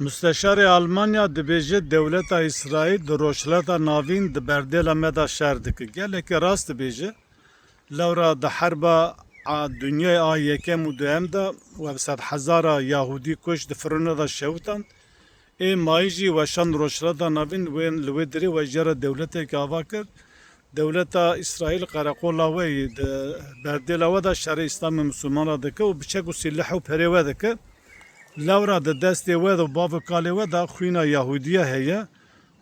مستشار آلمانیا دبیجه دولت اسرائیل در روشلت ناوین د بردیل مدا شهر دکه گله که راست دبیجه لورا د حرب دنیای یکم و دوم ده و 100,000 یهودی کش د فرونه دا شوتن ای مایجی و شان روشلت ناوین وین لودری و جرا دولت که آوا کرد دولت اسرائیل قرقولا وی د بردیل و دا شهر اسلام مسلمان دکه و بچه سلاح و پریوه دکه لورا د دست و د باو کاله و د خوینا یهودیه هيا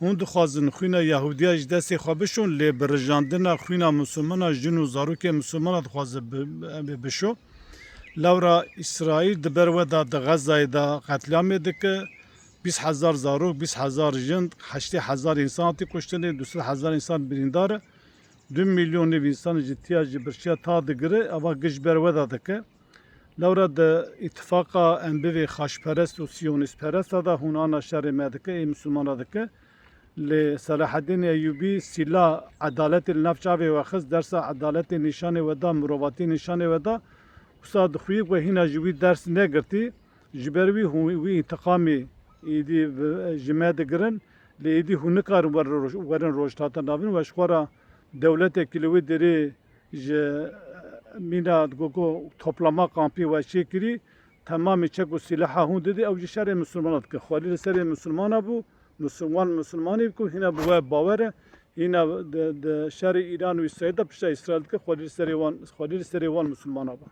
هون دخوازن خوینا یهودیه ج دست خوابشون لی برجاندنا خوینا مسلمان جنو زاروک مسلمان دخواز بشو لورا اسرائیل د بر و د غزه د قتلام دکه 20,000 زاروک 20,000 جند 80,000 انسان تی کشتن 200,000 انسان بریندار 2 میلیون انسان جتیا جبرشیا تا دگره اوا گج بر و دکه لورا د اتفاق انبوی خاشپرست و سیونیست پرست دا هونانا شر مدکه ای مسلمان دکه ل صلاح الدین ایوبی سلا عدالت النفچاوی و خز درس عدالت نشان و دا مروواتی نشان و دا استاد خویی و هینا جوی درس نگرتی جبروی وی انتقامی ایدی جمعه دگرن ل ایدی هونکار ورن روشتاتا ناوین و اشخورا دولت کلوی دری مینا گوگو toplama kampı ve şekeri tamamı çek o silahı hun dedi avcı şer Müslümanat ki xalil ser Müslümana bu Müslümanı bu hina bu bavere hina de şer İran ve İsrail de pişe İsrail ki xalil ser Müslümana bu